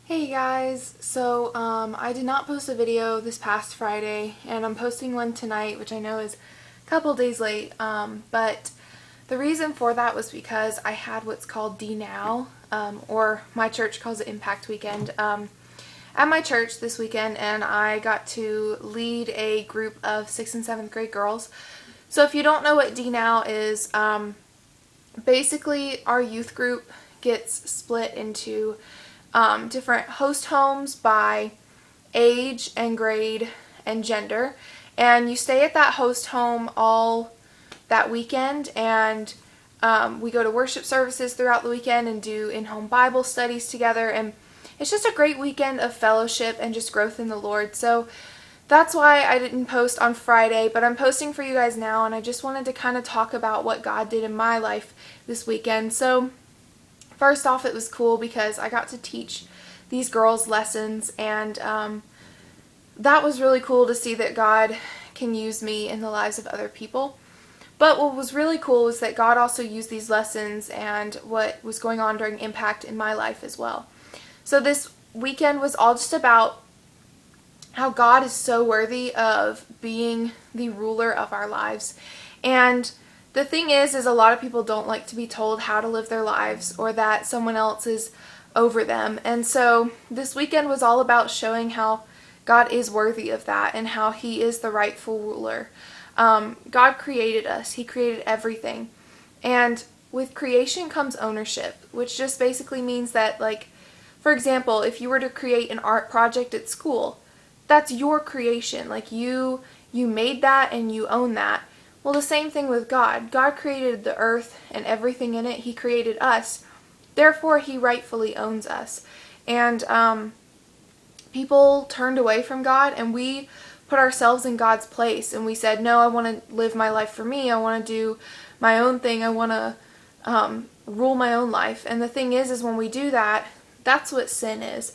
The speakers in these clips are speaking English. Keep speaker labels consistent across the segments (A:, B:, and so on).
A: Hey guys, I did not post a video this past Friday, and I'm posting one tonight, which I know is a couple days late, but the reason for that was because I had what's called D-Now, or my church calls it Impact Weekend, at my church this weekend, and I got to lead a group of 6th and 7th grade girls. So if you don't know what D-Now is, basically our youth group gets split into different host homes by age and grade and gender, and you stay at that host home all that weekend, and we go to worship services throughout the weekend and do in-home Bible studies together, and it's just a great weekend of fellowship and just growth in the Lord. So that's why I didn't post on Friday, but I'm posting for you guys now, and I just wanted to kind of talk about what God did in my life this weekend. So first off, it was cool because I got to teach these girls lessons, and that was really cool to see that God can use me in the lives of other people. But what was really cool was that God also used these lessons and what was going on during Impact in my life as well. So this weekend was all just about how God is so worthy of being the ruler of our lives. And the thing is a lot of people don't like to be told how to live their lives or that someone else is over them. And so this weekend was all about showing how God is worthy of that and how He is the rightful ruler. God created us. He created everything. And with creation comes ownership, which just basically means that, like, for example, if you were to create an art project at school, that's your creation. Like, you made that and you own that. Well, the same thing with God. God created the earth and everything in it. He created us. Therefore, He rightfully owns us. And people turned away from God, and we put ourselves in God's place. And we said, no, I want to live my life for me. I want to do my own thing. I want to rule my own life. And the thing is when we do that, that's what sin is.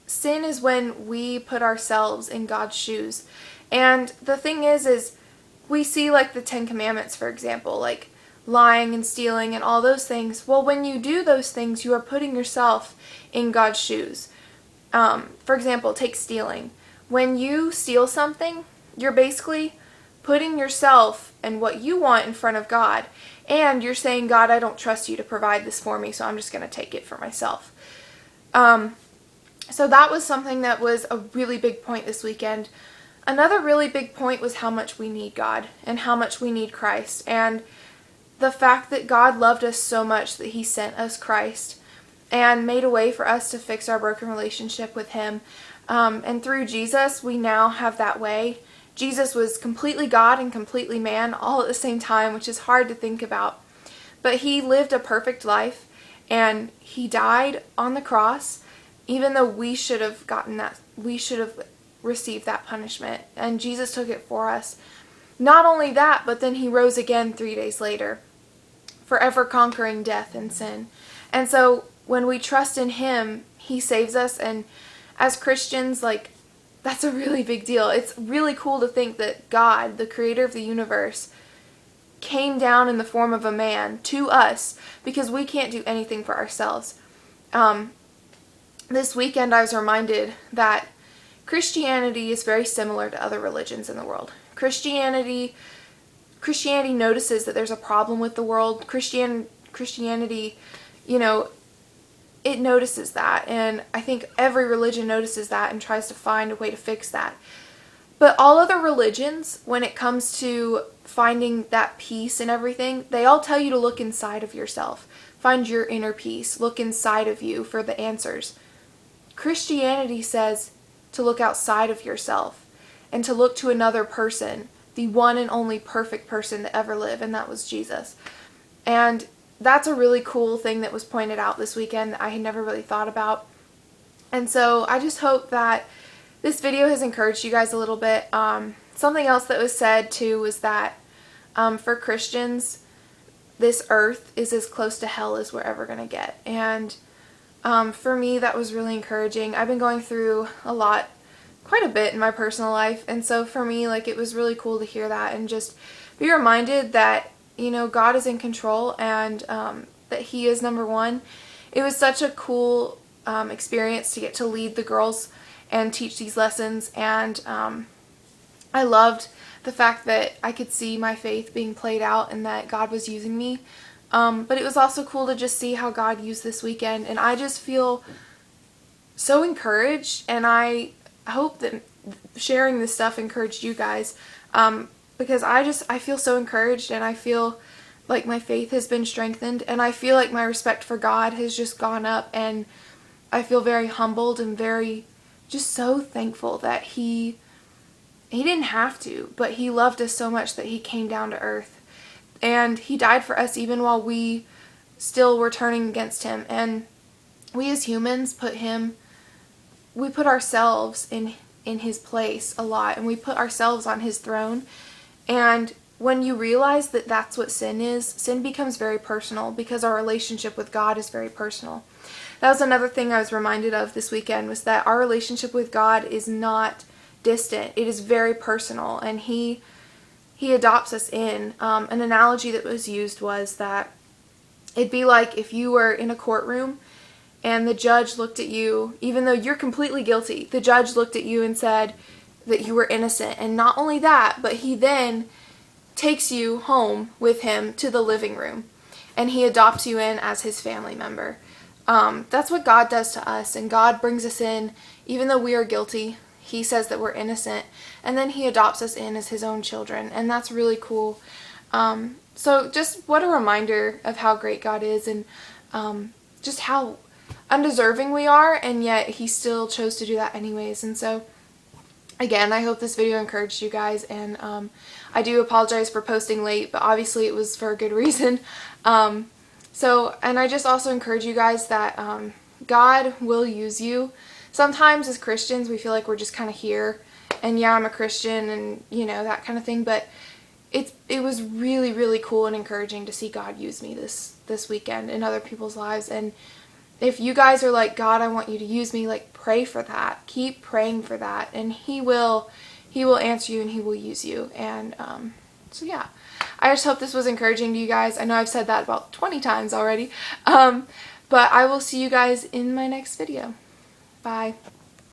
A: Sin is when we put ourselves in God's shoes. And the thing is we see, like, the Ten Commandments, for example, like lying and stealing and all those things. Well, when you do those things, you are putting yourself in God's shoes. For example, take stealing. When you steal something, you're basically putting yourself and what you want in front of God. And you're saying, God, I don't trust you to provide this for me, so I'm just going to take it for myself. So that was something that was a really big point this weekend. Another really big point was how much we need God and how much we need Christ, and the fact that God loved us so much that He sent us Christ and made a way for us to fix our broken relationship with Him. And through Jesus, we now have that way. Jesus was completely God and completely man all at the same time, which is hard to think about. But He lived a perfect life, and He died on the cross, even though we should have received that punishment, and Jesus took it for us. Not only that, but then He rose again 3 days later, forever conquering death and sin. And so when we trust in Him, He saves us, and as Christians, like, that's a really big deal. It's really cool to think that God, the creator of the universe, came down in the form of a man to us because we can't do anything for ourselves. This weekend I was reminded that Christianity is very similar to other religions in the world. Christianity notices that there's a problem with the world. Christianity, it notices that, and I think every religion notices that and tries to find a way to fix that. But all other religions, when it comes to finding that peace and everything, they all tell you to look inside of yourself. Find your inner peace. Look inside of you for the answers. Christianity says to look outside of yourself and to look to another person, the one and only perfect person to ever live, and that was Jesus. And that's a really cool thing that was pointed out this weekend that I had never really thought about. And so I just hope that this video has encouraged you guys a little bit. Something else that was said too was that for Christians, this earth is as close to hell as we're ever going to get. And for me, that was really encouraging. I've been going through quite a bit in my personal life, and so for me, like, it was really cool to hear that and just be reminded that, God is in control, and that He is number one. It was such a cool experience to get to lead the girls and teach these lessons, and I loved the fact that I could see my faith being played out and that God was using me. But it was also cool to just see how God used this weekend, and I just feel so encouraged, and I hope that sharing this stuff encouraged you guys, because I feel so encouraged, and I feel like my faith has been strengthened, and I feel like my respect for God has just gone up, and I feel very humbled and very just so thankful that he didn't have to, but he loved us so much that he came down to earth, and he died for us even while we still were turning against him. And we as humans we put ourselves in his place a lot, and we put ourselves on his throne. And when you realize that that's what sin is, sin becomes very personal, because our relationship with God is very personal. That was another thing I was reminded of this weekend, was that our relationship with God is not distant. It is very personal, and he adopts us in. An analogy that was used was that it'd be like if you were in a courtroom and the judge looked at you, even though you're completely guilty, the judge looked at you and said that you were innocent. And not only that, but he then takes you home with him to the living room, and he adopts you in as his family member. That's what God does to us, and God brings us in even though we are guilty. He says that we're innocent, and then he adopts us in as his own children, and that's really cool. So just what a reminder of how great God is, and just how undeserving we are, and yet he still chose to do that anyways. And so again, I hope this video encouraged you guys, and I do apologize for posting late, but obviously it was for a good reason. And I just also encourage you guys that God will use you. Sometimes as Christians, we feel like we're just kind of here, and yeah, I'm a Christian, and you know, that kind of thing, but it was really, really cool and encouraging to see God use me this weekend in other people's lives. And if you guys are like, God, I want you to use me, like, pray for that. Keep praying for that, and he will answer you, and he will use you. And so yeah, I just hope this was encouraging to you guys. I know I've said that about 20 times already, but I will see you guys in my next video. Bye.